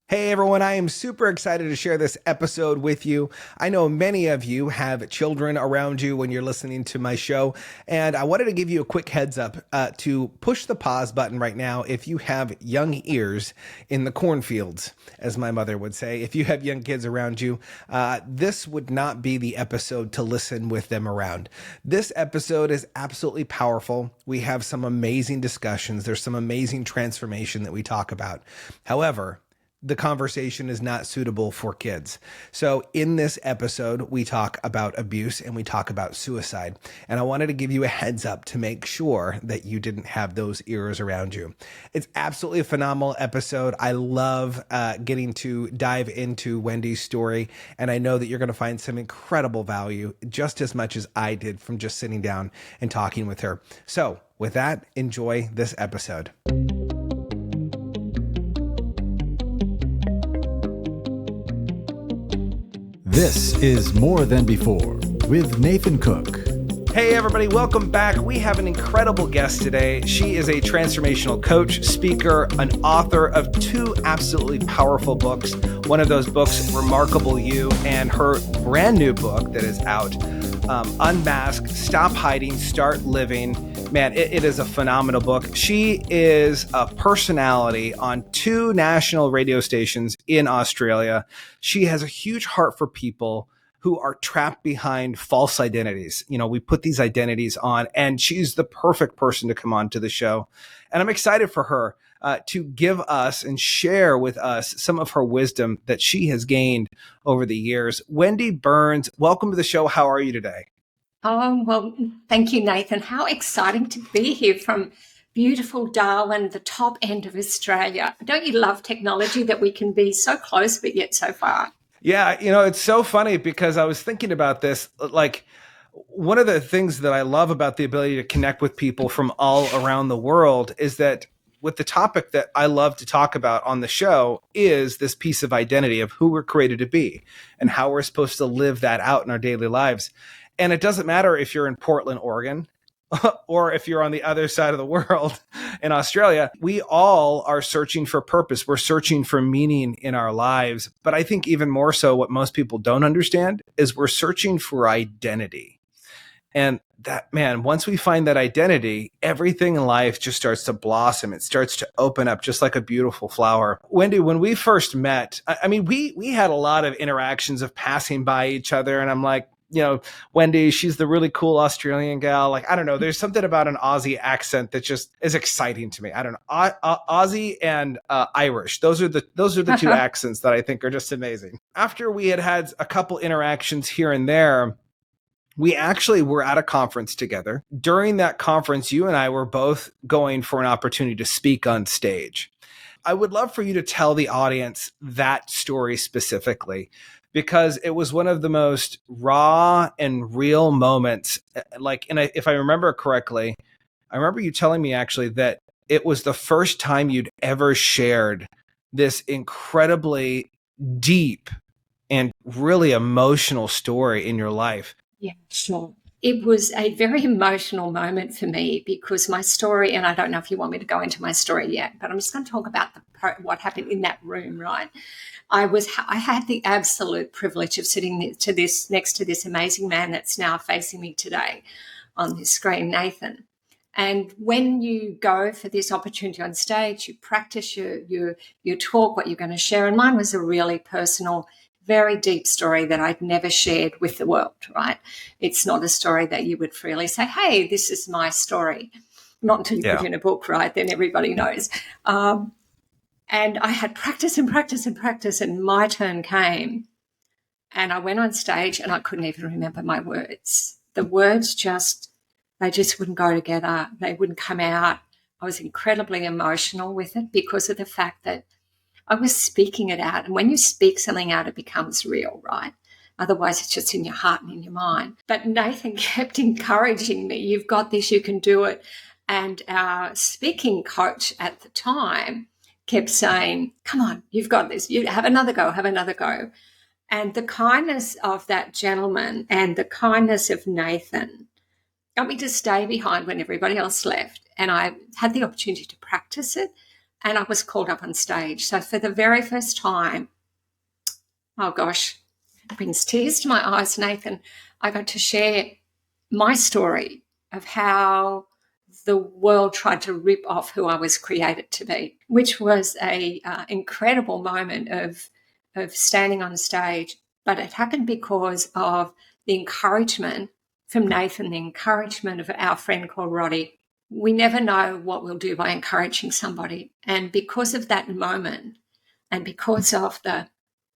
Hey everyone, I am super excited to share this episode with you. I know many of you have children around you when you're listening to my show, and I wanted to give you a quick heads up to push the pause button right now if you have young ears in the cornfields, as my mother would say. If you have young kids around you, this would not be the episode to listen with them around. This episode is absolutely powerful. We have some amazing discussions. There's some amazing transformation that we talk about. However, the conversation is not suitable for kids. So in this episode, we talk about abuse and we talk about suicide. And I wanted to give you a heads up to make sure that you didn't have those ears around you. It's absolutely a phenomenal episode. I love getting to dive into Wendy's story. And I know that you're going to find some incredible value just as much as I did from just sitting down and talking with her. So with that, enjoy this episode. This is More Than Before with Nathan Cook. Hey everybody, welcome back. We have an incredible guest today. She is a transformational coach, speaker, an author of two absolutely powerful books. One of those books, Remarkable You, and her brand new book that is out, Unmask, Stop Hiding, Start Living. Man, it is a phenomenal book. She is a personality on two national radio stations in Australia. She has a huge heart for people who are trapped behind false identities. You know, we put these identities on, and she's the perfect person to come on to the show. And I'm excited for her to give us and share with us some of her wisdom that she has gained over the years. Wendy Burns, welcome to the show. How are you today? Oh, well, thank you, Nathan. How exciting to be here from beautiful Darwin, the top end of Australia. Don't you love technology that we can be so close but yet so far? Yeah, you know, it's so funny because I was thinking about this. Like, one of the things that I love about the ability to connect with people from all around the world is that with the topic that I love to talk about on the show is this piece of identity of who we're created to be and how we're supposed to live that out in our daily lives. And it doesn't matter if you're in Portland, Oregon, or if you're on the other side of the world in Australia. We all are searching for purpose. We're searching for meaning in our lives. But I think even more so, what most people don't understand is we're searching for identity. And that, man, once we find that identity, everything in life just starts to blossom. It starts to open up just like a beautiful flower. Wendy, when we first met, I mean, we had a lot of interactions of passing by each other. And I'm like, you know, Wendy, she's the really cool Australian gal. Like, I don't know, there's something about an Aussie accent that just is exciting to me. I don't know, Aussie and Irish. Those are the two accents that I think are just amazing. After we had a couple interactions here and there, we actually were at a conference together. During that conference, you and I were both going for an opportunity to speak on stage. I would love for you to tell the audience that story specifically, because it was one of the most raw and real moments. Like, and if I remember correctly, I remember you telling me actually that it was the first time you'd ever shared this incredibly deep and really emotional story in your life. Yeah, sure. It was a very emotional moment for me because my story, and I don't know if you want me to go into my story yet, but I'm just going to talk about what happened in that room, right? I had the absolute privilege of sitting next to this amazing man that's now facing me today on this screen, Nathan. And when you go for this opportunity on stage, you practice your talk, what you're going to share. And mine was a really personal, very deep story that I'd never shared with the world, right? It's not a story that you would freely say, hey, this is my story. Not until you put it in a book, right? Then everybody knows. And I had practice and practice and practice, and my turn came. And I went on stage and I couldn't even remember my words. The words they just wouldn't go together. They wouldn't come out. I was incredibly emotional with it because of the fact that I was speaking it out. And when you speak something out, it becomes real, right? Otherwise, it's just in your heart and in your mind. But Nathan kept encouraging me. You've got this, you can do it. And our speaking coach at the time kept saying, come on, you've got this. You have another go, have another go. And the kindness of that gentleman and the kindness of Nathan got me to stay behind when everybody else left. And I had the opportunity to practice it. and I was called up on stage. So for the very first time, oh gosh, it brings tears to my eyes, Nathan. I got to share my story of how the world tried to rip off who I was created to be, which was a incredible moment of standing on stage. But it happened because of the encouragement from Nathan, the encouragement of our friend called Roddy. We never know what we'll do by encouraging somebody. And because of that moment, and because of the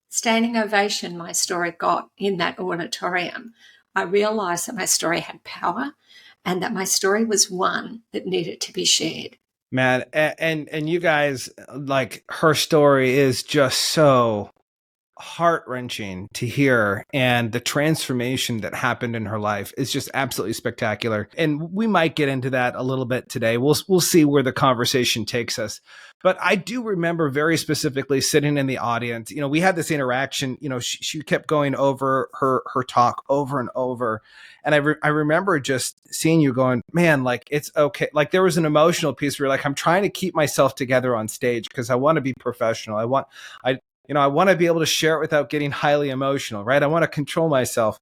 standing ovation my story got in that auditorium, I realized that my story had power and that my story was one that needed to be shared. Man, and you guys, like, her story is just so heart-wrenching to hear, and the transformation that happened in her life is just absolutely spectacular. And we might get into that a little bit today. We'll see where the conversation takes us. But I do remember very specifically sitting in the audience. You know, we had this interaction. You know, she kept going over her talk over and over, and I remember just seeing you going, man, like, it's okay. Like, there was an emotional piece where you're like, I'm trying to keep myself together on stage because I want to be professional. I want to be able to share it without getting highly emotional, right? I want to control myself.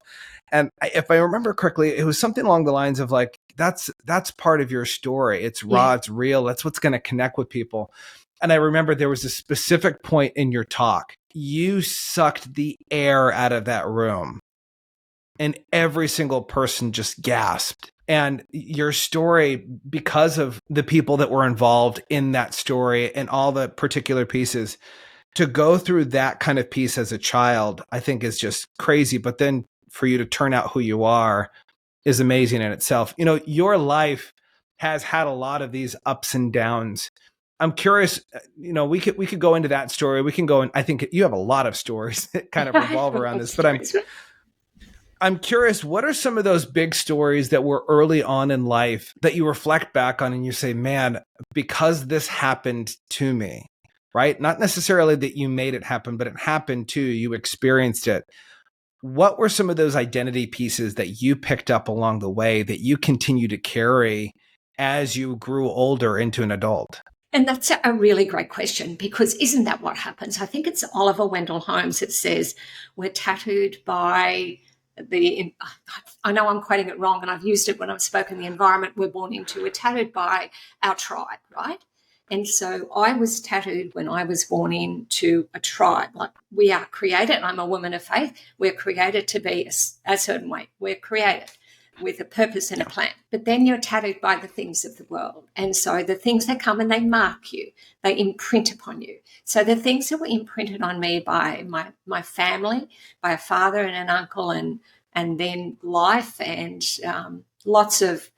And if I remember correctly, it was something along the lines of like, that's part of your story. It's raw, it's real. That's what's going to connect with people. And I remember there was a specific point in your talk. You sucked the air out of that room, and every single person just gasped. And your story, because of the people that were involved in that story and all the particular pieces, to go through that kind of piece as a child, I think is just crazy. But then for you to turn out who you are is amazing in itself. You know, your life has had a lot of these ups and downs. I'm curious, you know, we could go into that story. We can go in, I think you have a lot of stories that kind of revolve around this, but I'm curious, what are some of those big stories that were early on in life that you reflect back on and you say, man, because this happened to me, right? Not necessarily that you made it happen, but it happened to you, you experienced it. What were some of those identity pieces that you picked up along the way that you continue to carry as you grew older into an adult? And that's a really great question, because isn't that what happens? I think it's Oliver Wendell Holmes that says we're tattooed by I know I'm quoting it wrong, and I've used it when I've spoken, the environment we're born into. We're tattooed by our tribe, right? And so I was tattooed when I was born into a tribe. Like, we are created, and I'm a woman of faith, we're created to be a certain way. We're created with a purpose and a plan. But then you're tattooed by the things of the world. And so the things that come and they mark you, they imprint upon you. So the things that were imprinted on me by my family, by a father and an uncle, and then life, and lots of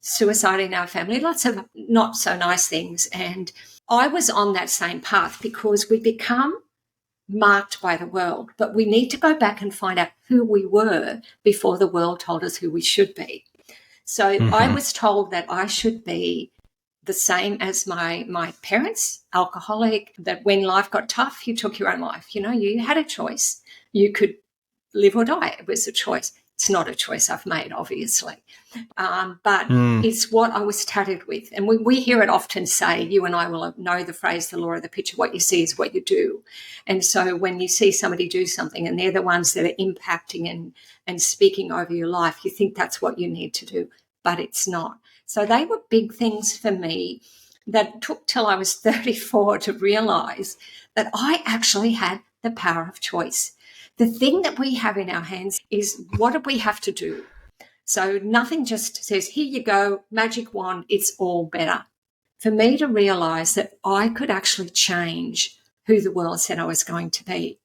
suicide in our family, lots of not so nice things. And I was on that same path because we become marked by the world, but we need to go back and find out who we were before the world told us who we should be. So I was told that I should be the same as my parents, alcoholic, that when life got tough, you took your own life. You know, you had a choice. You could live or die. It was a choice. It's not a choice I've made, obviously. But it's what I was tattooed with. And we hear it often say, you and I will know the phrase, the law of the picture, what you see is what you do. And so when you see somebody do something and they're the ones that are impacting and speaking over your life, you think that's what you need to do, but it's not. So they were big things for me that took till I was 34 to realize that I actually had the power of choice. The thing that we have in our hands is, what do we have to do? So nothing just says, here you go, magic wand, it's all better. For me to realize that I could actually change who the world said I was going to be.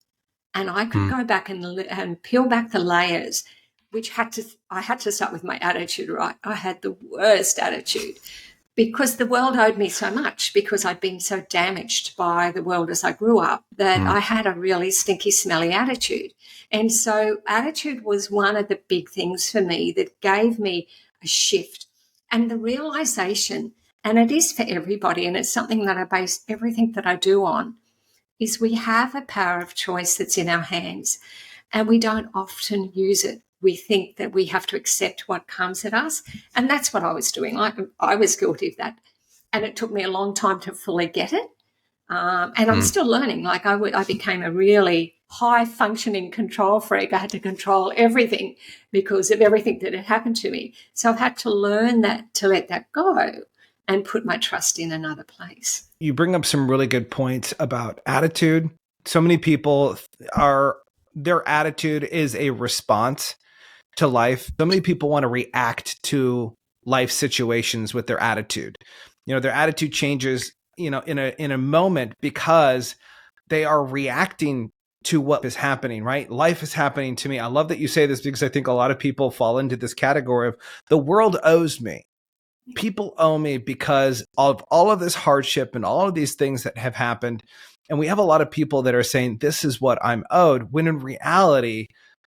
And I could go back and peel back the layers, which I had to start with my attitude, right? I had the worst attitude, because the world owed me so much, because I'd been so damaged by the world as I grew up that I had a really stinky, smelly attitude. And so attitude was one of the big things for me that gave me a shift and the realization, and it is for everybody, and it's something that I base everything that I do on, is we have a power of choice that's in our hands, and we don't often use it. We think that we have to accept what comes at us. And that's what I was doing. I was guilty of that. And it took me a long time to fully get it. And I'm still learning. Like I became a really high functioning control freak. I had to control everything because of everything that had happened to me. So I've had to learn that, to let that go and put my trust in another place. You bring up some really good points about attitude. So many people their attitude is a response to life. So many people want to react to life situations with their attitude. Their attitude changes, in a moment because they are reacting to what is happening, right? Life is happening to me. I love that you say this because I think a lot of people fall into this category of the world owes me. People owe me because of all of this hardship and all of these things that have happened. And we have a lot of people that are saying, this is what I'm owed, when in reality,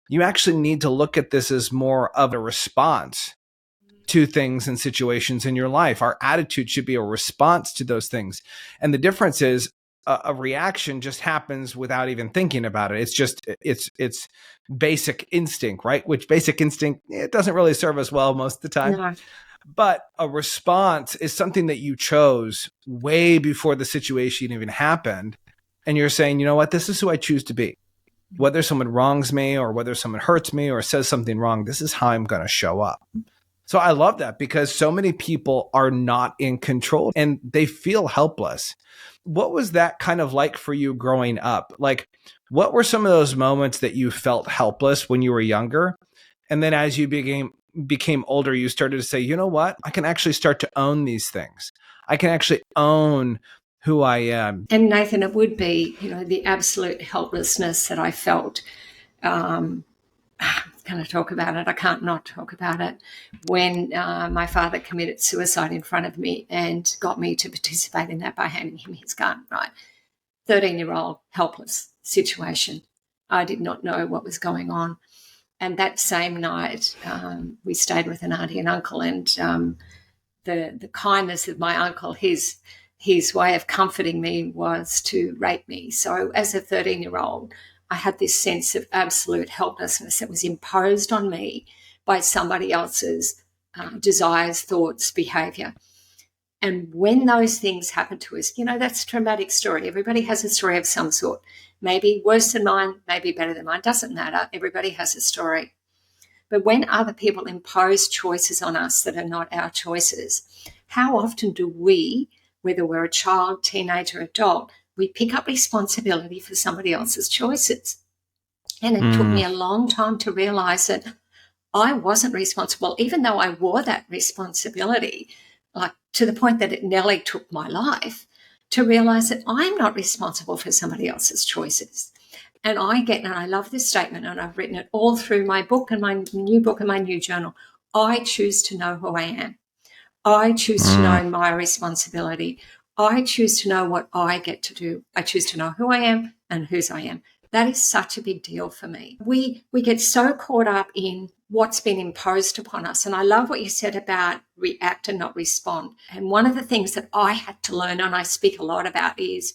you actually need to look at this as more of a response to things and situations in your life. Our attitude should be a response to those things. And the difference is a reaction just happens without even thinking about it. It's basic instinct, right? Which basic instinct, it doesn't really serve us well most of the time. No. But a response is something that you chose way before the situation even happened. And you're saying, you know what, this is who I choose to be. Whether someone wrongs me or whether someone hurts me or says something wrong, this is how I'm going to show up. So I love that because so many people are not in control and they feel helpless. What was that kind of like for you growing up? Like, what were some of those moments that you felt helpless when you were younger? And then as you became older, you started to say, you know what? I can actually start to own these things. I can actually own who I am. And Nathan, it would be, the absolute helplessness that I felt. I'm going to talk about it. I can't not talk about it. When my father committed suicide in front of me and got me to participate in that by handing him his gun, right? 13-year-old helpless situation. I did not know what was going on. And that same night, we stayed with an auntie and uncle, and the kindness of my uncle, his way of comforting me was to rape me. So as a 13-year-old, I had this sense of absolute helplessness that was imposed on me by somebody else's desires, thoughts, behaviour. And when those things happen to us, that's a traumatic story. Everybody has a story of some sort. Maybe worse than mine, maybe better than mine. Doesn't matter. Everybody has a story. But when other people impose choices on us that are not our choices, how often do we, whether we're a child, teenager, adult, we pick up responsibility for somebody else's choices? And it took me a long time to realize that I wasn't responsible, even though I wore that responsibility, like to the point that it nearly took my life, to realize that I'm not responsible for somebody else's choices. And I love this statement, and I've written it all through my book and my new book and my new journal. I choose to know who I am. I choose to know my responsibility. I choose to know what I get to do. I choose to know who I am and whose I am. That is such a big deal for me. We get so caught up in what's been imposed upon us. And I love what you said about react and not respond. And one of the things that I had to learn, and I speak a lot about, is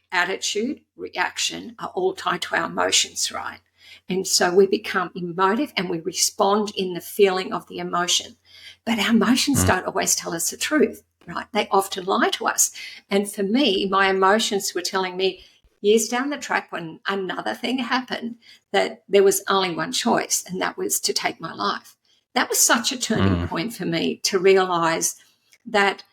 attitude, reaction are all tied to our emotions, right? And so we become emotive and we respond in the feeling of the emotion. But our emotions don't always tell us the truth, right? They often lie to us. And for me, my emotions were telling me years down the track, when another thing happened, that there was only one choice, and that was to take my life. That was such a turning point for me to realize that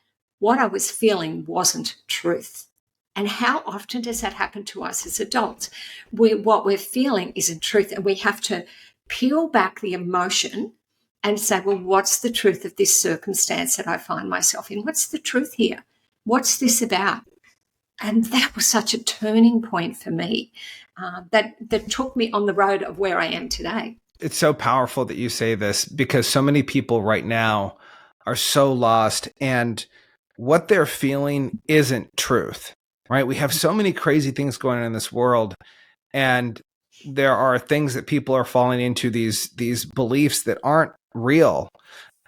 what I was feeling wasn't truth. And how often does that happen to us as adults? What we're feeling isn't truth, and we have to peel back the emotion and say, well, what's the truth of this circumstance that I find myself in? What's the truth here? What's this about? And that was such a turning point for me that took me on the road of where I am today. It's so powerful that you say this, because so many people right now are so lost, and what they're feeling isn't truth, right? We have so many crazy things going on in this world, and there are things that people are falling into, these beliefs that aren't real,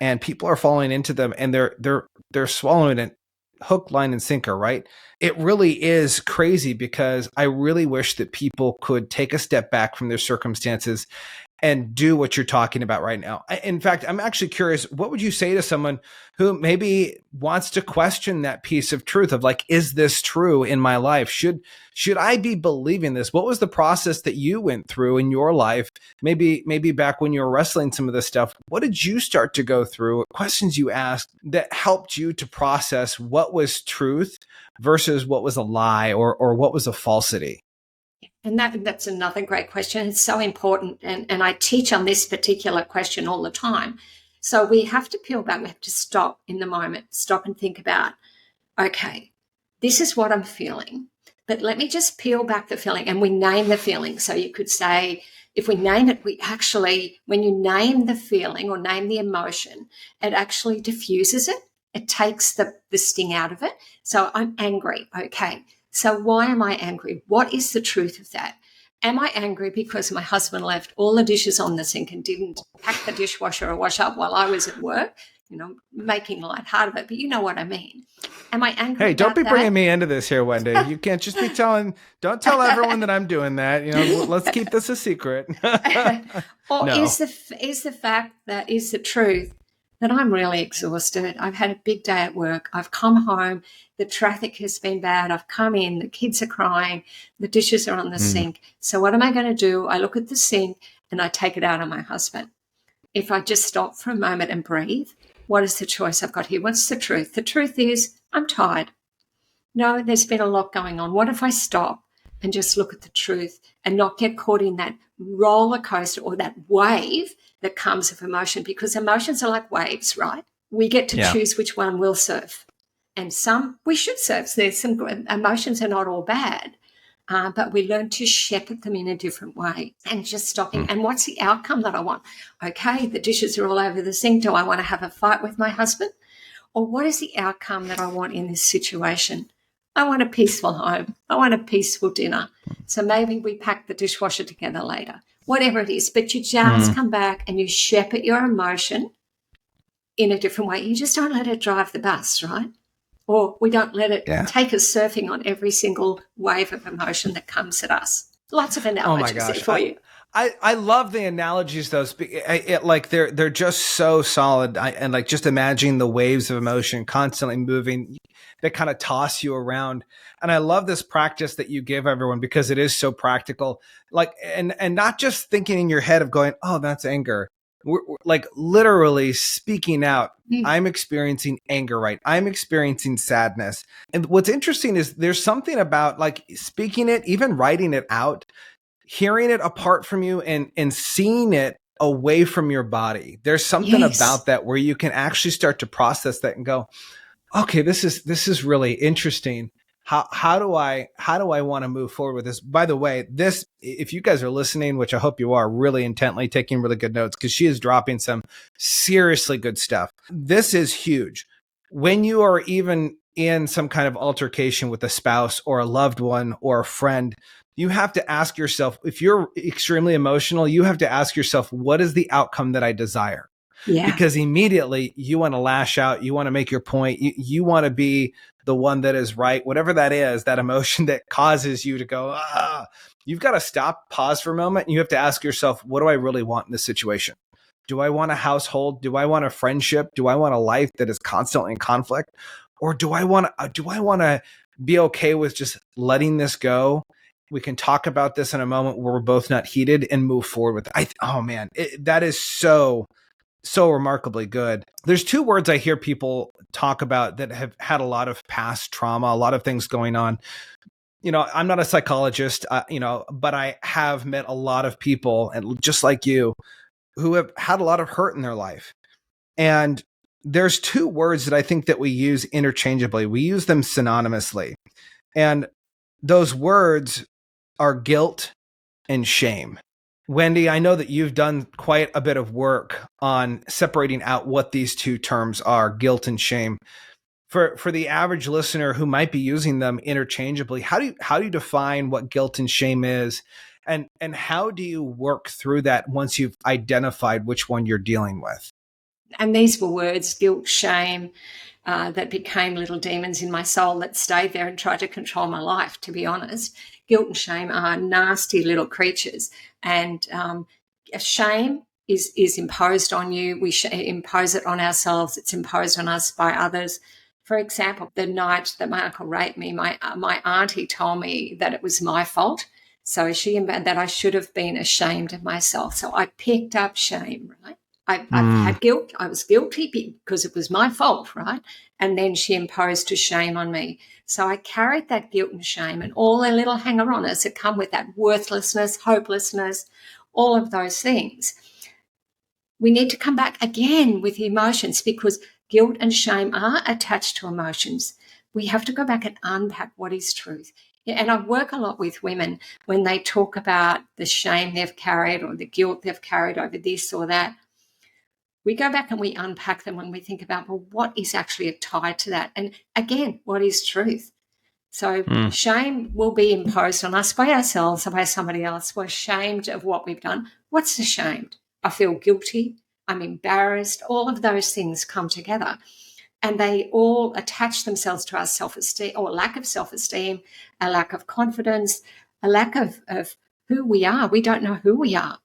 and people are falling into them, and they're swallowing it hook, line, and sinker, right? It really is crazy, because I really wish that people could take a step back from their circumstances and do what you're talking about right now. In fact, I'm actually curious, what would you say to someone who maybe wants to question that piece of truth of like, is this true in my life? Should I be believing this? What was the process that you went through in your life? Maybe back when you were wrestling some of this stuff, what did you start to go through? Questions you asked that helped you to process what was truth versus what was a lie or what was a falsity? And that's another great question. It's so important. And I teach on this particular question all the time. So we have to peel back. We have to stop in the moment, stop and think about, okay, this is what I'm feeling. But let me just peel back the feeling, and we name the feeling. So you could say, if we name it, we actually, when you name the feeling or name the emotion, it actually diffuses it. It takes the sting out of it. So I'm angry. Okay. So why am I angry? What is the truth of that? Am I angry because my husband left all the dishes on the sink and didn't pack the dishwasher or wash up while I was at work? Making light hard of it, but you know what I mean. Am I angry? Hey, don't be that? bringing me into this here, Wendy. You can't just be don't tell everyone that I'm doing that. Let's keep this a secret. Or No. is the truth that I'm really exhausted. I've had a big day at work. I've come home. The traffic has been bad. I've come in. The kids are crying. The dishes are on the sink. So what am I going to do? I look at the sink and I take it out on my husband. If I just stop for a moment and breathe, what is the choice I've got here? What's the truth? The truth is I'm tired. No, there's been a lot going on. What if I stop and just look at the truth and not get caught in that roller coaster or that wave that comes of emotion? Because emotions are like waves, right? We get to choose which one we'll surf. And some we should surf. There's some emotions are not all bad, but we learn to shepherd them in a different way and just stopping. And what's the outcome that I want? Okay, the dishes are all over the sink. Do I want to have a fight with my husband? Or what is the outcome that I want in this situation? I want a peaceful home. I want a peaceful dinner. So maybe we pack the dishwasher together later, whatever it is. But you just come back and you shepherd your emotion in a different way. You just don't let it drive the bus, right? Or we don't let it take us surfing on every single wave of emotion that comes at us. Lots of analogies there for you. I love the analogies, though. Like they're just so solid. And like just imagining the waves of emotion constantly moving that kind of toss you around. And I love this practice that you give everyone because it is so practical. Like and not just thinking in your head of going, oh, that's anger. We're like literally speaking out. I'm experiencing anger, right? I'm experiencing sadness. And what's interesting is there's something about like speaking it, even writing it out, hearing it apart from you and seeing it away from your body. There's something about that where you can actually start to process that and go, okay, this is really interesting. How do I want to move forward with this? By the way, this, if you guys are listening, which I hope you are really intently taking really good notes, because she is dropping some seriously good stuff. This is huge. When you are even in some kind of altercation with a spouse or a loved one or a friend, you have to ask yourself, if you're extremely emotional, you have to ask yourself, what is the outcome that I desire? Yeah. Because immediately you want to lash out. You want to make your point. You want to be the one that is right, whatever that is, that emotion that causes you to go, you've got to stop, pause for a moment. And you have to ask yourself, what do I really want in this situation? Do I want a household? Do I want a friendship? Do I want a life that is constantly in conflict? Or do I want to be okay with just letting this go? We can talk about this in a moment where we're both not heated and move forward with it. That is so remarkably good. There's two words I hear people talk about that have had a lot of past trauma, a lot of things going on. I'm not a psychologist, but I have met a lot of people, and just like you, who have had a lot of hurt in their life. And there's two words that I think that we use interchangeably. We use them synonymously. And those words are guilt and shame. Wendy, I know that you've done quite a bit of work on separating out what these two terms are, guilt and shame. For the average listener who might be using them interchangeably, how do you define what guilt and shame is? And how do you work through that once you've identified which one you're dealing with? And these were words, guilt, shame, that became little demons in my soul that stayed there and tried to control my life, to be honest. Guilt and shame are nasty little creatures. And Shame is imposed on you. We impose it on ourselves. It's imposed on us by others. For example, the night that my uncle raped me, my auntie told me that it was my fault. So that I should have been ashamed of myself. So I picked up shame, right? I've had guilt. I was guilty because it was my fault, right? And then she imposed a shame on me. So I carried that guilt and shame and all the little hanger-oners that come with that worthlessness, hopelessness, all of those things. We need to come back again with the emotions because guilt and shame are attached to emotions. We have to go back and unpack what is truth. And I work a lot with women when they talk about the shame they've carried or the guilt they've carried over this or that. We go back and we unpack them when we think about, well, what is actually tied to that? And again, what is truth? So shame will be imposed on us by ourselves or by somebody else. We're ashamed of what we've done. What's ashamed? I feel guilty. I'm embarrassed. All of those things come together. And they all attach themselves to our self-esteem or lack of self-esteem, a lack of confidence, a lack of who we are. We don't know who we are.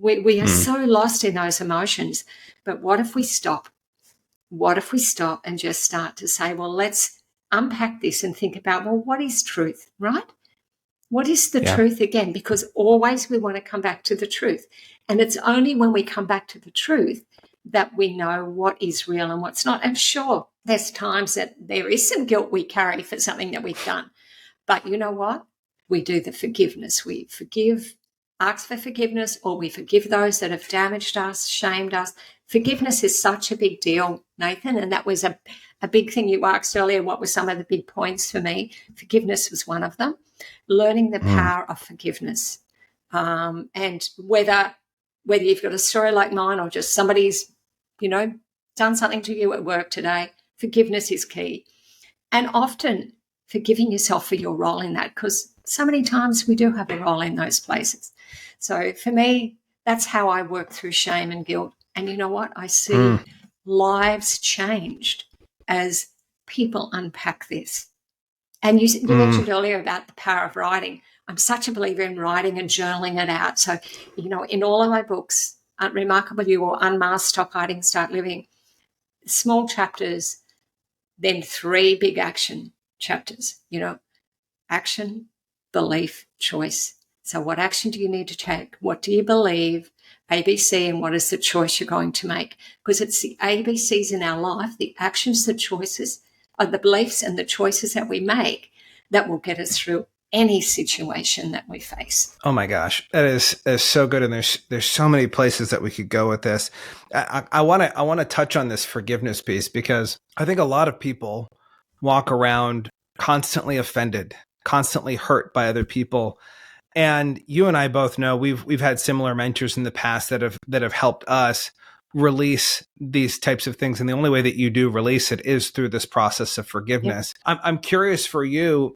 We are so lost in those emotions. But what if we stop? What if we stop and just start to say, well, let's unpack this and think about, well, what is truth, right? What is the truth again? Because always we want to come back to the truth. And it's only when we come back to the truth that we know what is real and what's not. And sure, there's times that there is some guilt we carry for something that we've done. But you know what? We do the forgiveness. We forgive, ask for forgiveness, or we forgive those that have damaged us, shamed us. Forgiveness is such a big deal, Nathan, and that was a big thing you asked earlier. What were some of the big points for me? Forgiveness was one of them. Learning the power of forgiveness. And whether you've got a story like mine or just somebody's, done something to you at work today, forgiveness is key. And often forgiving yourself for your role in that, because so many times we do have a role in those places. So for me, that's how I work through shame and guilt. And you know what? I see lives changed as people unpack this. And you mentioned earlier about the power of writing. I'm such a believer in writing and journaling it out. So, in all of my books, Remarkable You or Unmasked, Stop Hiding, Start Living, small chapters, then 3 big action chapters, action, belief, choice. So what action do you need to take? What do you believe? ABC, and what is the choice you're going to make? Because it's the ABCs in our life, the actions, the choices, are the beliefs and the choices that we make that will get us through any situation that we face. Oh my gosh, that is so good, and there's so many places that we could go with this. I want to touch on this forgiveness piece because I think a lot of people walk around constantly offended, constantly hurt by other people, and you and I both know we've had similar mentors in the past that have helped us release these types of things, and the only way that you do release it is through this process of forgiveness. Yep. I'm curious for you,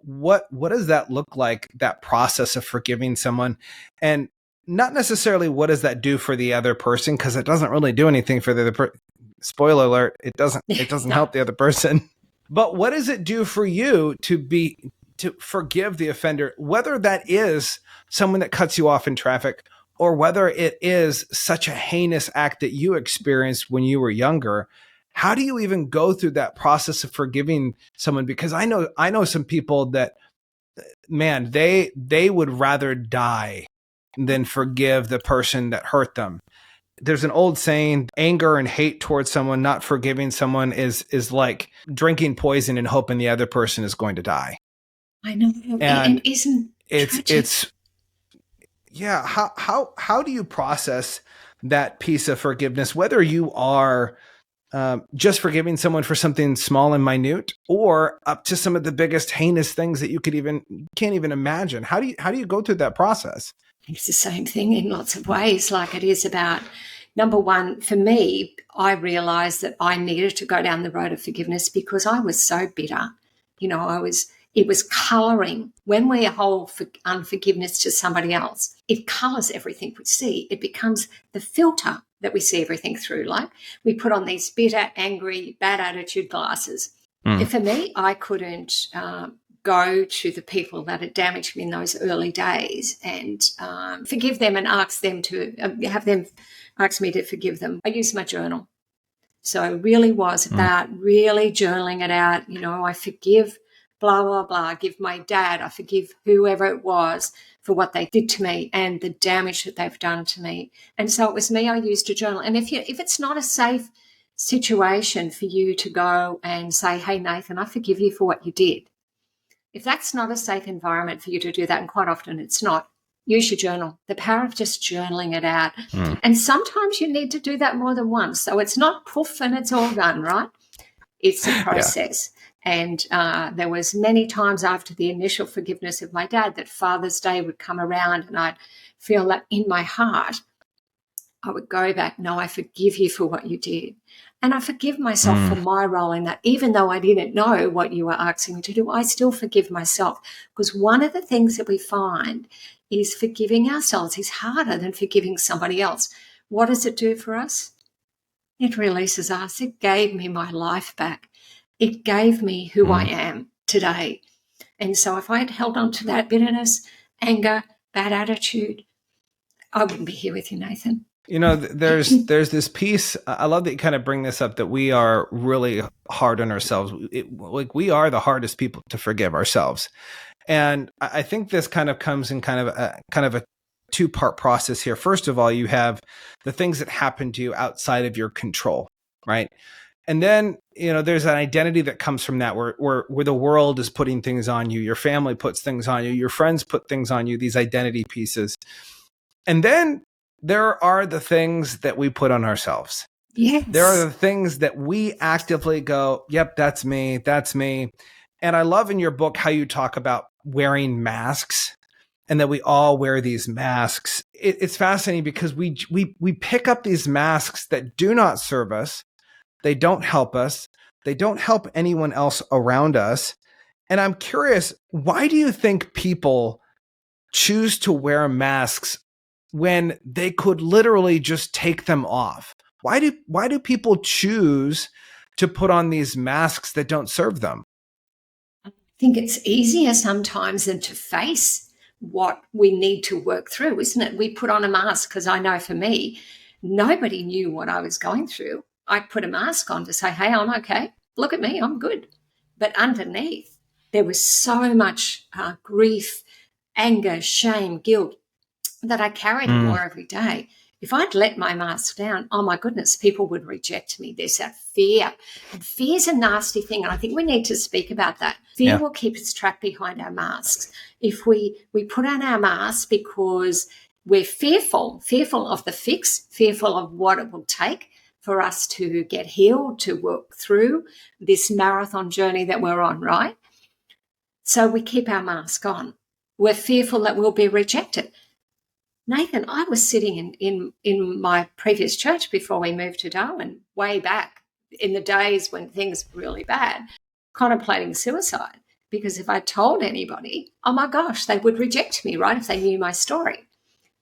what does that look like, that process of forgiving someone, and not necessarily what does that do for the other person, because it doesn't really do anything for the other spoiler alert, it doesn't No. help the other person. But what does it do for you to forgive the offender, whether that is someone that cuts you off in traffic or whether it is such a heinous act that you experienced when you were younger? How do you even go through that process of forgiving someone? Because I know some people that, man, they would rather die than forgive the person that hurt them. There's an old saying, anger and hate towards someone, not forgiving someone is like drinking poison and hoping the other person is going to die. I know. And isn't it's yeah. How do you process that piece of forgiveness, whether you are just forgiving someone for something small and minute, or up to some of the biggest heinous things that you can't even imagine? How do you go through that process? It's the same thing in lots of ways. Like, it is about, number one, for me, I realized that I needed to go down the road of forgiveness because I was so bitter. It was coloring. When we hold unforgiveness to somebody else, it colors everything we see. It becomes the filter that we see everything through. Like, we put on these bitter, angry, bad attitude glasses. For me, I couldn't go to the people that had damaged me in those early days and forgive them and ask them to have them ask me to forgive them. I used my journal. So it really was about really journaling it out. I forgive blah, blah, blah. I give my dad, I forgive whoever it was for what they did to me and the damage that they've done to me. And so it was me, I used a journal. And if it's not a safe situation for you to go and say, hey, Nathan, I forgive you for what you did. If that's not a safe environment for you to do that, and quite often it's not, use your journal. The power of just journaling it out. And sometimes you need to do that more than once. So it's not poof and it's all done, right? It's a process. And there was many times after the initial forgiveness of my dad that Father's Day would come around and I'd feel that in my heart, I would go back, no, I forgive you for what you did. And I forgive myself for my role in that. Even though I didn't know what you were asking me to do, I still forgive myself. Because one of the things that we find is forgiving ourselves is harder than forgiving somebody else. What does it do for us? It releases us. It gave me my life back. It gave me who I am today. And so if I had held on to that bitterness, anger, bad attitude, I wouldn't be here with you, Nathan. There's this piece. I love that you kind of bring this up, that we are really hard on ourselves. We are the hardest people to forgive ourselves. And I think this kind of comes in kind of a two-part process here. First of all, you have the things that happen to you outside of your control, right? And then, there's an identity that comes from that where the world is putting things on you, your family puts things on you, your friends put things on you, these identity pieces. And then there are the things that we put on ourselves. Yes. There are the things that we actively go, yep, that's me. That's me. And I love in your book how you talk about wearing masks and that we all wear these masks. It's fascinating because we pick up these masks that do not serve us. They don't help us. They don't help anyone else around us. And I'm curious, why do you think people choose to wear masks when they could literally just take them off? Why do people choose to put on these masks that don't serve them? I think it's easier sometimes than to face what we need to work through, isn't it? We put on a mask because I know for me, nobody knew what I was going through. I put a mask on to say, hey, I'm okay. Look at me, I'm good. But underneath, there was so much grief, anger, shame, guilt that I carried more every day. If I'd let my mask down, oh my goodness, people would reject me. There's that fear. And fear's a nasty thing. And I think we need to speak about that. Fear will keep us trapped behind our masks. If we put on our masks because we're fearful of the fix, fearful of what it will take for us to get healed, to work through this marathon journey that we're on, right? So we keep our mask on. We're fearful that we'll be rejected. Nathan, I was sitting in my previous church before we moved to Darwin, way back in the days when things were really bad, contemplating suicide. Because if I told anybody, oh my gosh, they would reject me, right, if they knew my story.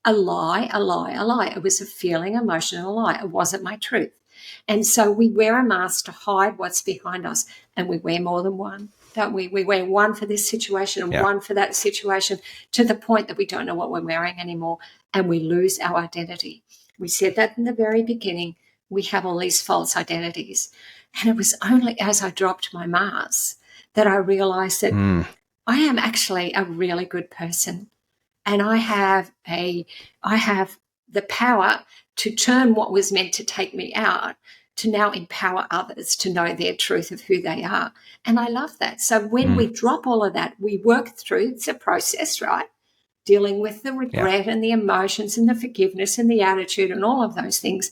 A lie, a lie, a lie. It was a feeling, emotional lie. It wasn't my truth. And so we wear a mask to hide what's behind us, and we wear more than one. Don't we? We wear one for this situation and one for that situation, to the point that we don't know what we're wearing anymore and we lose our identity. We said that in the very beginning. We have all these false identities. And it was only as I dropped my mask that I realized that I am actually a really good person. And I have the power to turn what was meant to take me out to now empower others to know their truth of who they are. And I love that. So when we drop all of that, we work through, it's a process, right? Dealing with the regret and the emotions and the forgiveness and the attitude and all of those things.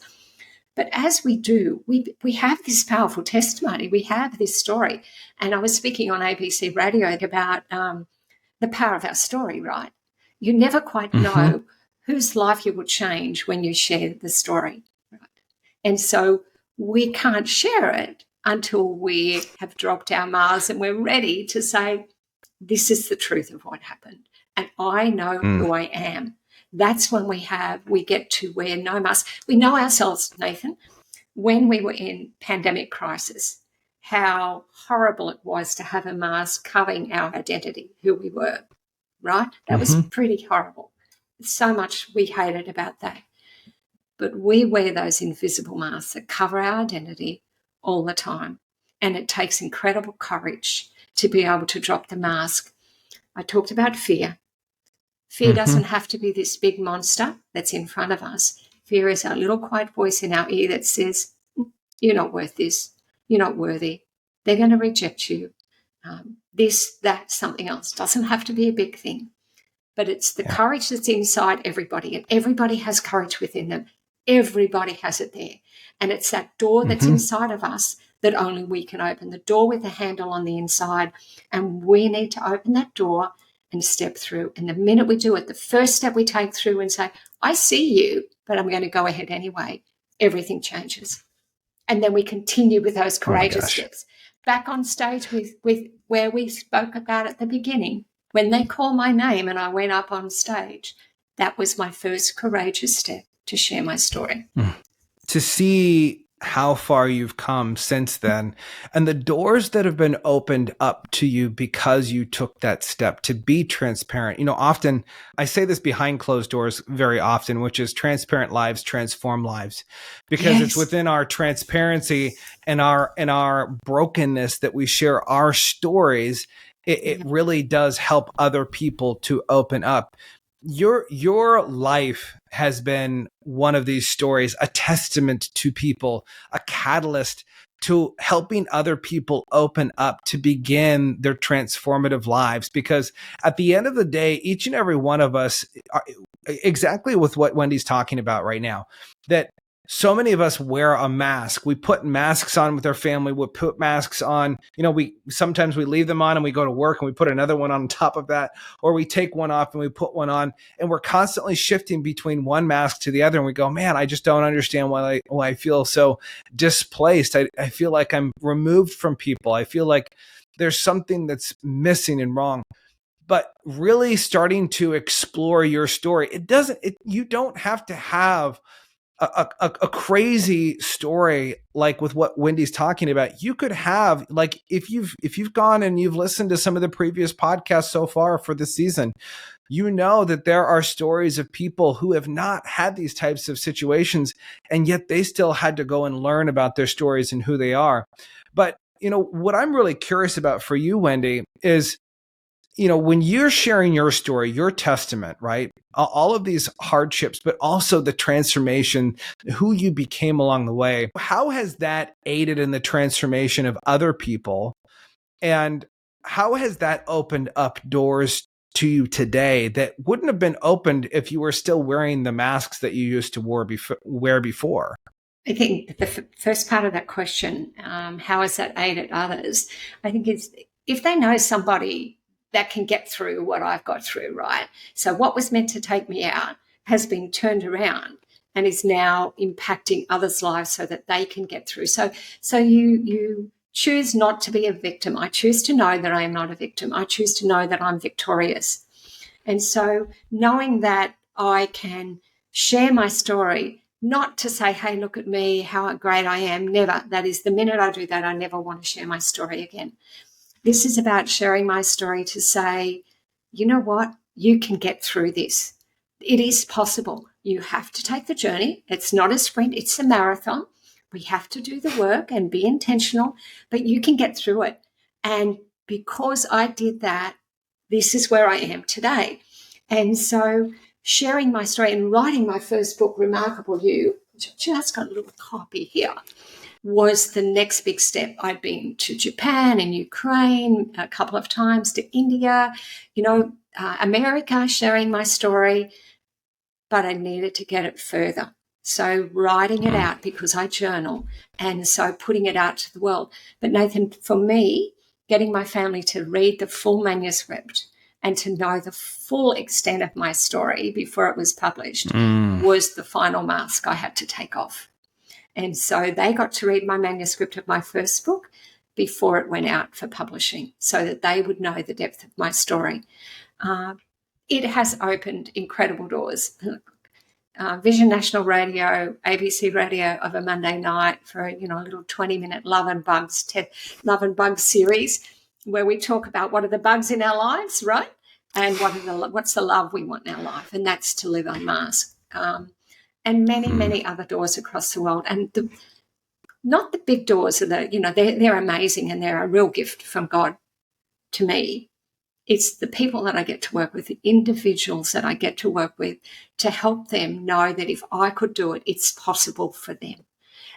But as we do, we have this powerful testimony. We have this story. And I was speaking on ABC Radio about the power of our story, right? You never quite know whose life you will change when you share the story, right? And so we can't share it until we have dropped our masks and we're ready to say, this is the truth of what happened. And I know who I am. That's when we get to wear no mask. We know ourselves, Nathan. When we were in pandemic crisis, how horrible it was to have a mask covering our identity, who we were, right? That was pretty horrible. So much we hated about that. But we wear those invisible masks that cover our identity all the time. And it takes incredible courage to be able to drop the mask. I talked about fear. Fear doesn't have to be this big monster that's in front of us. Fear is our little quiet voice in our ear that says, you're not worth this. You're not worthy. They're going to reject you. This, that, something else. Doesn't have to be a big thing. But it's the courage that's inside everybody. And everybody has courage within them. Everybody has it there. And it's that door that's inside of us that only we can open. The door with the handle on the inside. And we need to open that door and step through. And the minute we do it, the first step we take through and say, I see you, but I'm going to go ahead anyway, everything changes. And then we continue with those courageous steps. Back on stage with where we spoke about at the beginning, when they called my name and I went up on stage, that was my first courageous step to share my story. To see how far you've come since then and the doors that have been opened up to you because you took that step to be transparent. Often I say this behind closed doors very often, which is transparent lives transform lives, because it's within our transparency and our brokenness that we share our stories. It really does help other people to open up. Your life has been one of these stories, a testament to people, a catalyst to helping other people open up to begin their transformative lives. Because at the end of the day, each and every one of us are exactly with what Wendy's talking about right now, that so many of us wear a mask. We put masks on with our family. We put masks on, sometimes we leave them on and we go to work and we put another one on top of that, or we take one off and we put one on, and we're constantly shifting between one mask to the other. And we go, man, I just don't understand why I feel so displaced. I feel like I'm removed from people. I feel like there's something that's missing and wrong. But really starting to explore your story, you don't have to have a crazy story like with what Wendy's talking about. You could have, like, if you've gone and you've listened to some of the previous podcasts so far for this season, that there are stories of people who have not had these types of situations, and yet they still had to go and learn about their stories and who they are. But what I'm really curious about for you, Wendy, is when you're sharing your story, your testament, right? All of these hardships, but also the transformation, who you became along the way. How has that aided in the transformation of other people? And how has that opened up doors to you today that wouldn't have been opened if you were still wearing the masks that you used to wear before? I think the first part of that question, how has that aided others? I think it's if they know somebody that can get through what I've got through, right? So what was meant to take me out has been turned around and is now impacting others' lives so that they can get through. So you choose not to be a victim. I choose to know that I am not a victim. I choose to know that I'm victorious. And so knowing that I can share my story, not to say, hey, look at me, how great I am, never. That is, the minute I do that, I never want to share my story again. This is about sharing my story to say, you know what, you can get through this. It is possible. You have to take the journey. It's not a sprint, it's a marathon. We have to do the work and be intentional, but you can get through it. And because I did that, this is where I am today. And so sharing my story and writing my first book, Remarkable You, which I've just got a little copy here, was the next big step. I'd been to Japan and Ukraine a couple of times, to India, America, sharing my story, but I needed to get it further. So writing it out, because I journal, and so putting it out to the world. But Nathan, for me, getting my family to read the full manuscript and to know the full extent of my story before it was published was the final mask I had to take off. And so they got to read my manuscript of my first book before it went out for publishing so that they would know the depth of my story. It has opened incredible doors. Vision National Radio, ABC Radio of a Monday night for a little 20-minute Love and Bugs series where we talk about what are the bugs in our lives, right? And what's the love we want in our life, and that's to live unmasked. And many, many other doors across the world. And not the big doors, they're amazing and they're a real gift from God to me. It's the people that I get to work with, the individuals that I get to work with, to help them know that if I could do it, it's possible for them.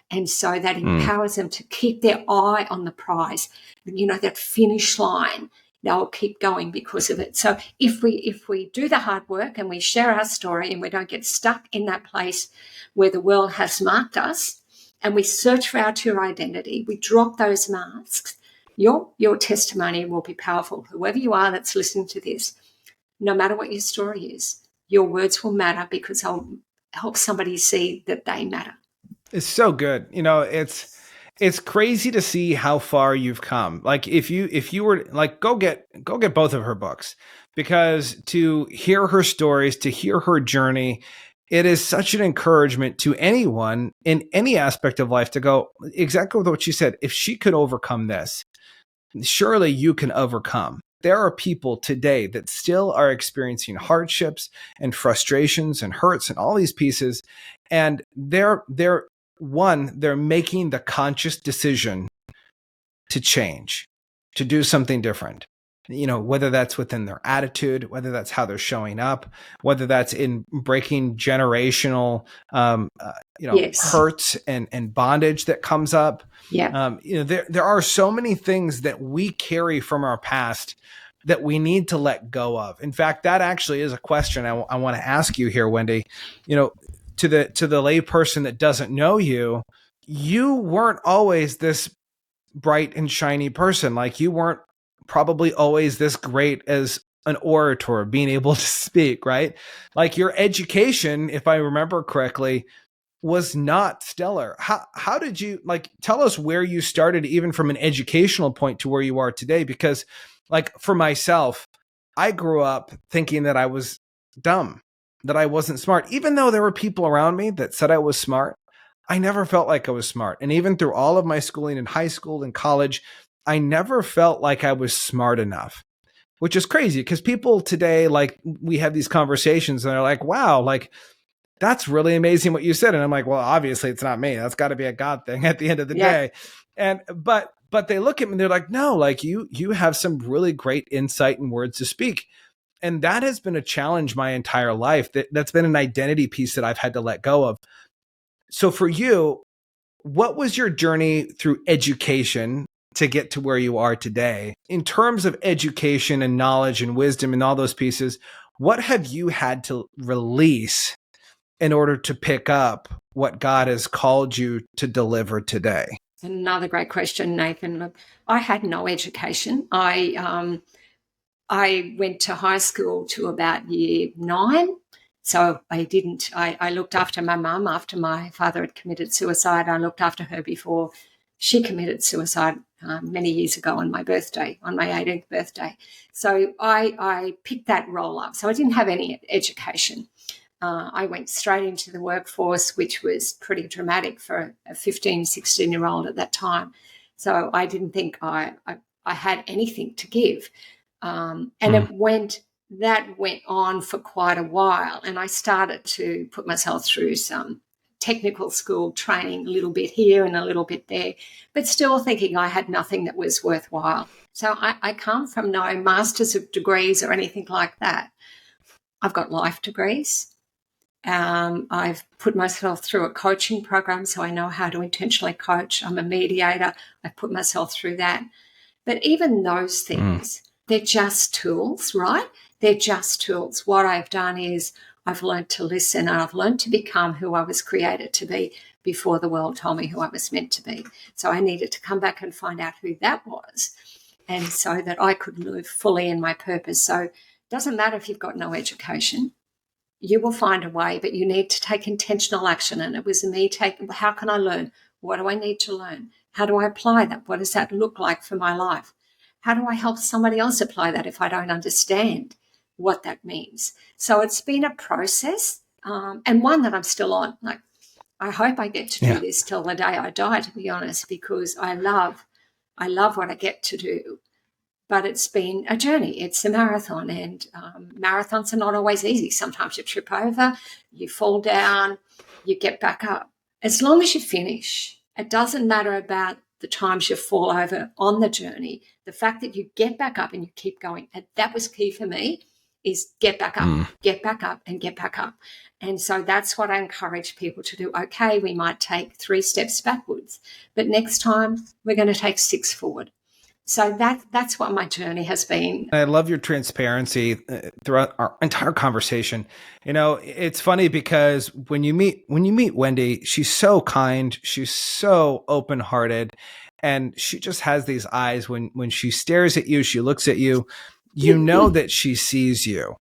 And so that empowers them to keep their eye on the prize, that finish line. They'll keep going because of it. So if we do the hard work and we share our story and we don't get stuck in that place where the world has marked us, and we search for our true identity, we drop those masks, your testimony will be powerful. Whoever you are that's listening to this, no matter what your story is, your words will matter because they'll help somebody see that they matter. It's so good. It's crazy to see how far you've come. Like if you were like, go get both of her books, because to hear her stories, to hear her journey, it is such an encouragement to anyone in any aspect of life to go exactly what she said. If she could overcome this, surely you can overcome. There are people today that still are experiencing hardships and frustrations and hurts and all these pieces. And they're making the conscious decision to change, to do something different. Whether that's within their attitude, whether that's how they're showing up, whether that's in breaking generational, Yes. hurts and bondage that comes up. Yeah. There are so many things that we carry from our past that we need to let go of. In fact, that actually is a question I want to ask you here, Wendy. To the lay person that doesn't know you, you weren't always this bright and shiny person. Like you weren't probably always this great as an orator, being able to speak, right? Like your education, if I remember correctly, was not stellar. How did you, tell us where you started, even from an educational point to where you are today? Because for myself, I grew up thinking that I was dumb, that I wasn't smart. Even though there were people around me that said I was smart, I never felt like I was smart. And even through all of my schooling in high school and college, I never felt like I was smart enough, which is crazy because people today, we have these conversations and they're like, wow, that's really amazing what you said. And I'm like, well, obviously it's not me. That's got to be a God thing at the end of the day. And, but they look at me and they're like, no, you have some really great insight and words to speak. And that has been a challenge my entire life. That's been an identity piece that I've had to let go of. So for you, what was your journey through education to get to where you are today? In terms of education and knowledge and wisdom and all those pieces, what have you had to release in order to pick up what God has called you to deliver today? Another great question, Nathan. Look, I had no education. I went to high school to about year 9. So I looked after my mum after my father had committed suicide. I looked after her before she committed suicide many years ago on my birthday, on my 18th birthday. So I picked that role up. So I didn't have any education. I went straight into the workforce, which was pretty dramatic for a 15, 16-year-old at that time. So I didn't think I had anything to give. And that went on for quite a while. And I started to put myself through some technical school training, a little bit here and a little bit there, but still thinking I had nothing that was worthwhile. So I come from no masters of degrees or anything like that. I've got life degrees. I've put myself through a coaching program, so I know how to intentionally coach. I'm a mediator. I've put myself through that. But even those things, they're just tools, right? They're just tools. What I've done is I've learned to listen, and I've learned to become who I was created to be before the world told me who I was meant to be. So I needed to come back and find out who that was, and so that I could live fully in my purpose. So it doesn't matter if you've got no education. You will find a way, but you need to take intentional action. And it was me taking, how can I learn? What do I need to learn? How do I apply that? What does that look like for my life? How do I help somebody else apply that if I don't understand what that means? So it's been a process. and one that I'm still on. Like, I hope I get to do Yeah. this till the day I die, to be honest, because I love what I get to do. But it's been a journey. It's a marathon, and marathons are not always easy. Sometimes you trip over, you fall down, you get back up. As long as you finish, it doesn't matter about the times you fall over on the journey. The fact that you get back up and you keep going, and that was key for me, is get back up, get back up, and get back up. And so that's what I encourage people to do. Okay, we might take 3 steps backwards, but next time we're going to take 6 forward. So that's what my journey has been. I love your transparency throughout our entire conversation. You know, it's funny because when you meet Wendy, she's so kind, she's so open-hearted, and she just has these eyes when she stares at you, she looks at you, you know that she sees you.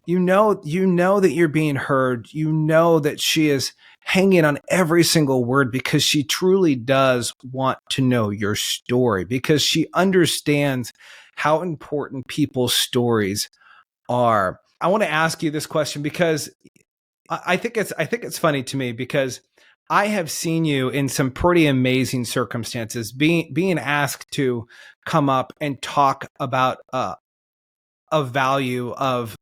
You know that you're being heard. You know that she is hanging on every single word because she truly does want to know your story, because she understands how important people's stories are. I want to ask you this question because I think it's funny to me, because I have seen you in some pretty amazing circumstances, being asked to come up and talk about a value of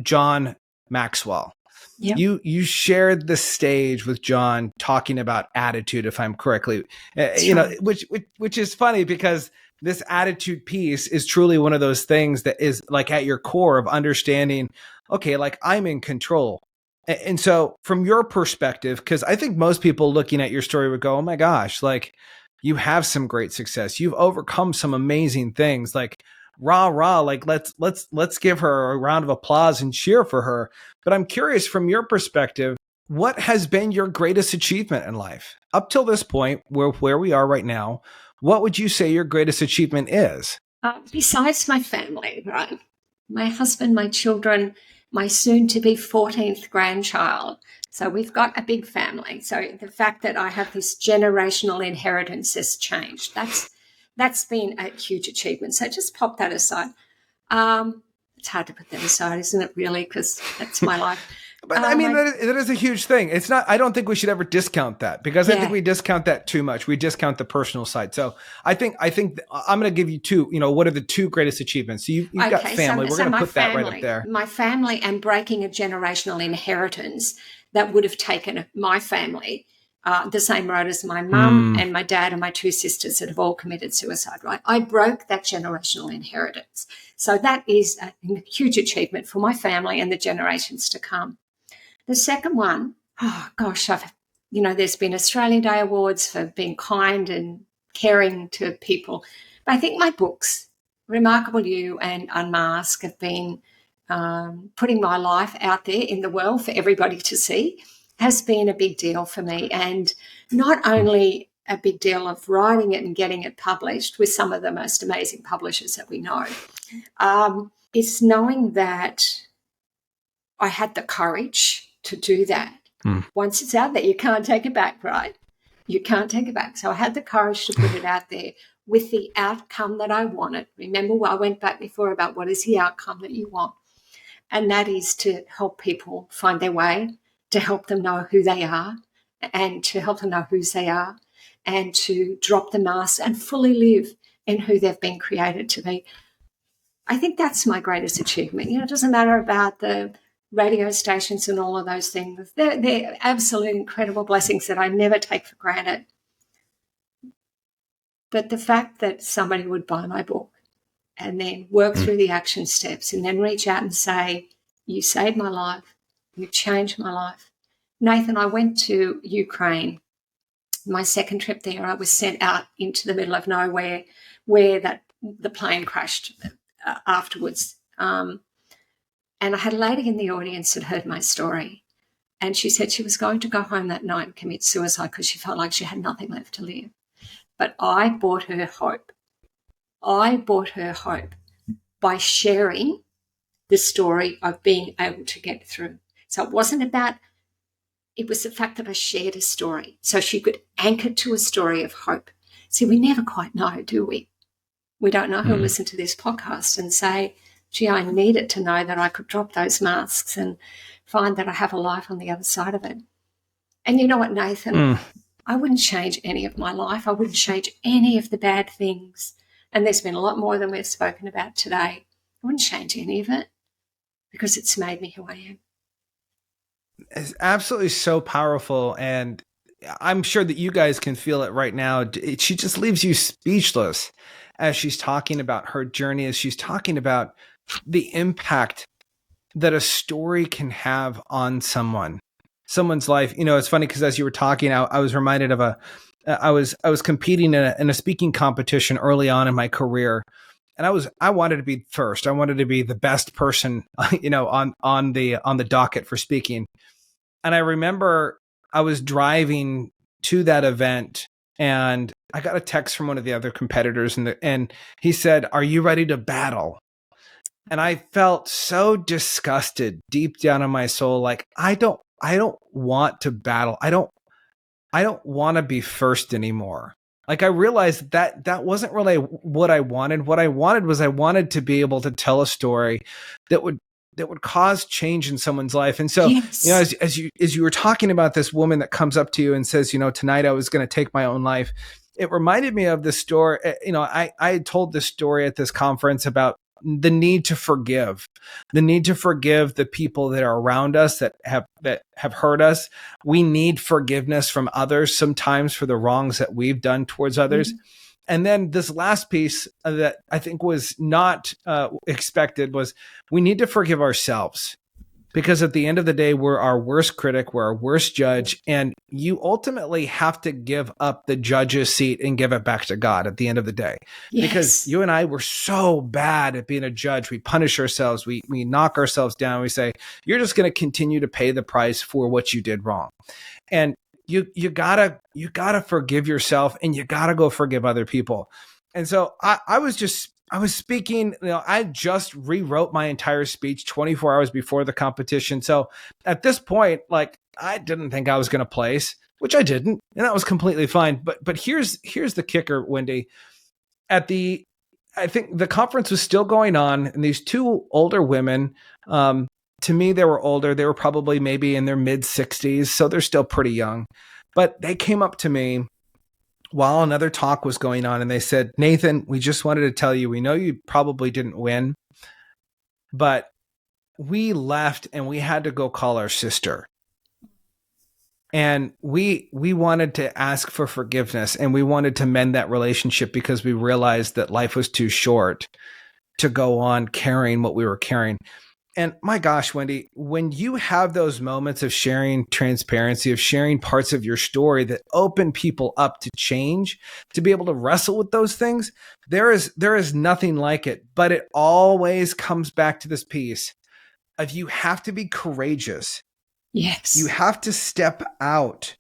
John Maxwell. Yep. You shared the stage with John talking about attitude, if I'm correctly, Right. which is funny because this attitude piece is truly one of those things that is like at your core of understanding, okay, like I'm in control. And so from your perspective, because I think most people looking at your story would go, oh my gosh, like you have some great success. You've overcome some amazing things. Like, rah, like let's give her a round of applause and cheer for her. But I'm curious, from your perspective, what has been your greatest achievement in life up till this point, where we are right now? What would you say your greatest achievement is? Besides my family, right? My husband, my children, my soon-to-be 14th grandchild. So we've got a big family. So the fact that I have this generational inheritance has changed. That's been a huge achievement. So just pop that aside. It's hard to put that aside, isn't it, really? Because that's my life. But I mean, that is a huge thing. It's not, I don't think we should ever discount that, because I think we discount that too much. We discount the personal side. So I think I'm going to give you two, what are the 2 greatest achievements? So you've got family. We're going to put that right up there. My family, and breaking a generational inheritance that would have taken my family the same road as my mum and my dad and my 2 sisters that have all committed suicide, right? I broke that generational inheritance. So that is a huge achievement for my family and the generations to come. The second one, oh gosh, there's been Australian Day Awards for being kind and caring to people. But I think my books, Remarkable You and Unmask, have been putting my life out there in the world for everybody to see, has been a big deal for me. And not only a big deal of writing it and getting it published with some of the most amazing publishers that we know, it's knowing that I had the courage to do that. Once it's out there, you can't take it back, right? You can't take it back. So I had the courage to put it out there with the outcome that I wanted. Remember, I went back before about what is the outcome that you want? And that is to help people find their way, to help them know who they are, and to help them know whose they are, and to drop the mask and fully live in who they've been created to be. I think that's my greatest achievement. It doesn't matter about the radio stations and all of those things. They're absolute incredible blessings that I never take for granted. But the fact that somebody would buy my book and then work through the action steps and then reach out and say, you saved my life, you changed my life. Nathan, I went to Ukraine. My second trip there, I was sent out into the middle of nowhere where the plane crashed afterwards. And I had a lady in the audience that heard my story, and she said she was going to go home that night and commit suicide because she felt like she had nothing left to live. But I brought her hope. I brought her hope by sharing the story of being able to get through. So it was the fact that I shared a story so she could anchor to a story of hope. See, we never quite know, do we? We don't know who'll listen to this podcast and say, gee, I needed to know that I could drop those masks and find that I have a life on the other side of it. And you know what, Nathan? I wouldn't change any of my life. I wouldn't change any of the bad things. And there's been a lot more than we've spoken about today. I wouldn't change any of it because it's made me who I am. It's absolutely so powerful. And I'm sure that you guys can feel it right now. She just leaves you speechless as she's talking about her journey, as she's talking about the impact that a story can have on someone's life. You know, it's funny because as you were talking, I was reminded of I was competing in a speaking competition early on in my career. And I wanted to be first. I wanted to be the best person, you know, on the docket for speaking. And I remember I was driving to that event and I got a text from one of the other competitors and he said, "Are you ready to battle?" And I felt so disgusted deep down in my soul. Like, I don't want to battle. I don't want to be first anymore. Like, I realized that wasn't really what I wanted. What I wanted was I wanted to be able to tell a story that would cause change in someone's life. And so, Yes. you know, as you were talking about this woman that comes up to you and says, you know, tonight I was going to take my own life. It reminded me of this story. You know, I had told this story at this conference about the need to forgive the people that are around us that have hurt us. We need forgiveness from others sometimes for the wrongs that we've done towards others. Mm-hmm. And then this last piece that I think was not expected was we need to forgive ourselves, because at the end of the day, we're our worst critic, we're our worst judge, and you ultimately have to give up the judge's seat and give it back to God at the end of the day. Yes. Because you and I were so bad at being a judge. We punish ourselves, we knock ourselves down, we say, you're just going to continue to pay the price for what you did wrong. And you gotta forgive yourself, and you gotta go forgive other people. And so I was speaking, you know, I just rewrote my entire speech 24 hours before the competition. So at this point, like, I didn't think I was going to place, which I didn't, and that was completely fine. But here's the kicker, Wendy. I think the conference was still going on, and these two older women, to me, they were older. They were probably maybe in their mid 60s, so they're still pretty young. But they came up to me while another talk was going on, and they said, "Nathan, we just wanted to tell you, we know you probably didn't win, but we left and we had to go call our sister. And we wanted to ask for forgiveness, and we wanted to mend that relationship because we realized that life was too short to go on carrying what we were carrying." And my gosh, Wendy, when you have those moments of sharing transparency, of sharing parts of your story that open people up to change, to be able to wrestle with those things, there is nothing like it. But it always comes back to this piece of you have to be courageous. Yes. You have to step out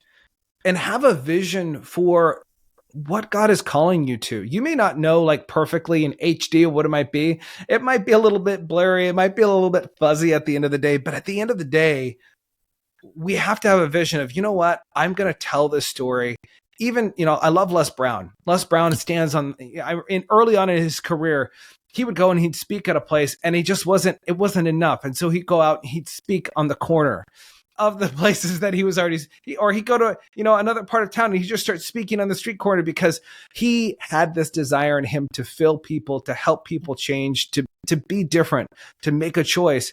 and have a vision for what God is calling you to. You may not know like perfectly in HD what it might be. It might be a little bit blurry. It might be a little bit fuzzy at the end of the day. But at the end of the day, we have to have a vision of, you know what, I'm going to tell this story. Even, you know, I love Les Brown. Les Brown stands early on in his career, he would go and he'd speak at a place, and it wasn't enough. And so he'd go out and he'd speak on the corner of the places that he was already, or he'd go to, you know, another part of town and he just starts speaking on the street corner because he had this desire in him to fill people, to help people change, to be different, to make a choice.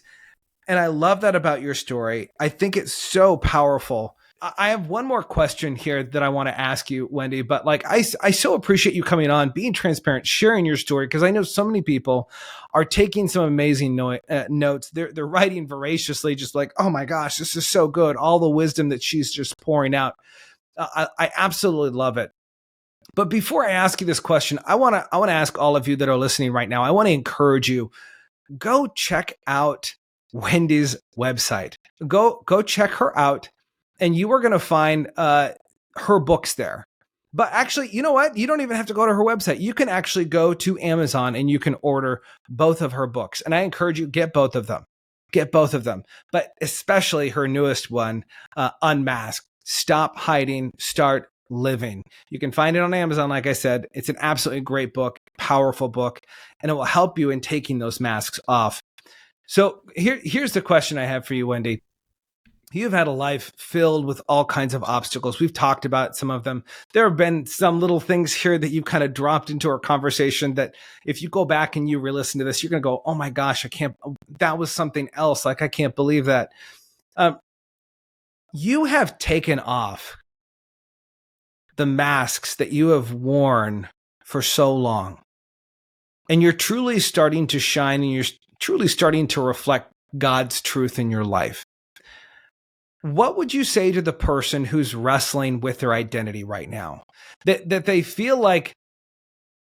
And I love that about your story. I think it's so powerful. I have one more question here that I want to ask you, Wendy, but like, I so appreciate you coming on, being transparent, sharing your story, because I know so many people are taking some amazing notes. They're writing voraciously, just like, oh my gosh, this is so good. All the wisdom that she's just pouring out. I absolutely love it. But before I ask you this question, I want to ask all of you that are listening right now, I want to encourage you, go check out Wendy's website. Go check her out. And you are going to find her books there. But actually, you know what? You don't even have to go to her website. You can actually go to Amazon and you can order both of her books. And I encourage you, get both of them. Get both of them. But especially her newest one, Unmasked. Stop hiding, start living. You can find it on Amazon. Like I said, it's an absolutely great book, powerful book, and it will help you in taking those masks off. So here's the question I have for you, Wendy. You've had a life filled with all kinds of obstacles. We've talked about some of them. There have been some little things here that you've kind of dropped into our conversation that if you go back and you re-listen to this, you're going to go, oh my gosh, that was something else. Like, I can't believe that. You have taken off the masks that you have worn for so long. And you're truly starting to shine, and you're truly starting to reflect God's truth in your life. What would you say to the person who's wrestling with their identity right now? That they feel like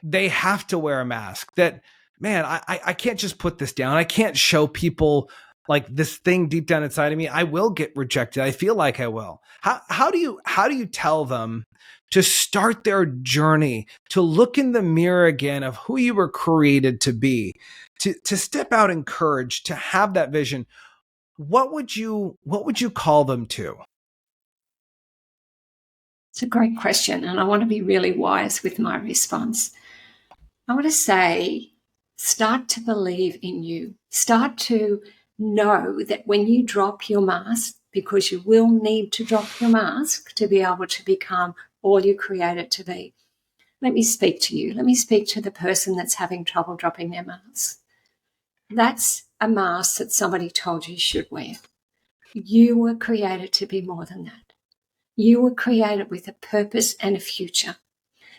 they have to wear a mask, that, man, I can't just put this down. I can't show people like this thing deep down inside of me. I will get rejected. I feel like I will. How do you tell them to start their journey, to look in the mirror again of who you were created to be, to step out in courage, to have that vision? What would you call them to? It's a great question, and I want to be really wise with my response. I want to say, start to believe in you. Start to know that when you drop your mask, because you will need to drop your mask to be able to become all you created to be. Let me speak to you. Let me speak to the person that's having trouble dropping their mask. That's a mask that somebody told you should wear. You were created to be more than that. You were created with a purpose and a future.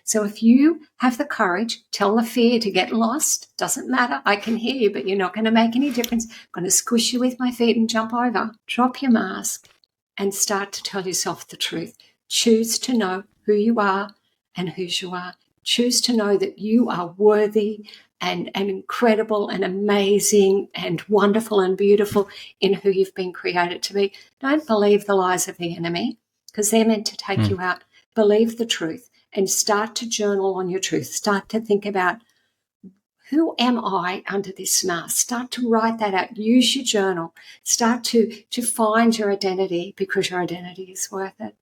So if you have the courage, tell the fear to get lost. Doesn't matter. I can hear you, but you're not going to make any difference. I'm going to squish you with my feet and jump over. Drop your mask and start to tell yourself the truth. Choose to know who you are and whose you are. Choose to know that you are worthy and incredible and amazing and wonderful and beautiful in who you've been created to be. Don't believe the lies of the enemy, because they're meant to take you out. Believe the truth and start to journal on your truth. Start to think about, who am I under this mask? Start to write that out. Use your journal. Start to find your identity, because your identity is worth it.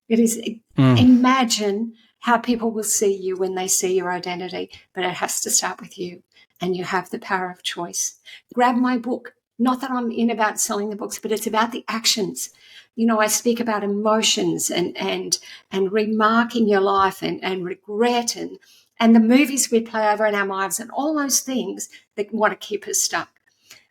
It is. Imagine how people will see you when they see your identity, but it has to start with you, and you have the power of choice. Grab my book. Not that I'm in about selling the books, but it's about the actions. You know, I speak about emotions and remarking your life and regret and the movies we play over in our lives and all those things that want to keep us stuck.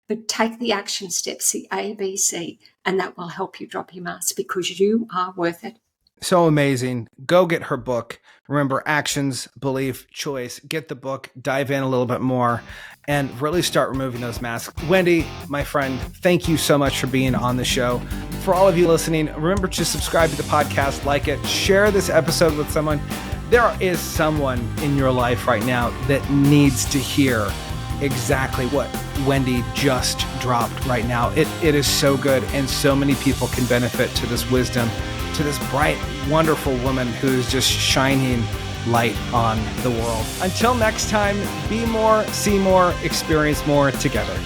But take the action steps, the ABC, and that will help you drop your mask, because you are worth it. So amazing. Go get her book. Remember, actions, belief, choice. Get the book, dive in a little bit more, and really start removing those masks. Wendy, my friend, thank you so much for being on the show. For all of you listening, remember to subscribe to the podcast, like it, share this episode with someone. There is someone in your life right now that needs to hear exactly what Wendy just dropped right now. It is so good, and so many people can benefit to this wisdom, to this bright, wonderful woman who's just shining light on the world. Until next time, be more, see more, experience more together.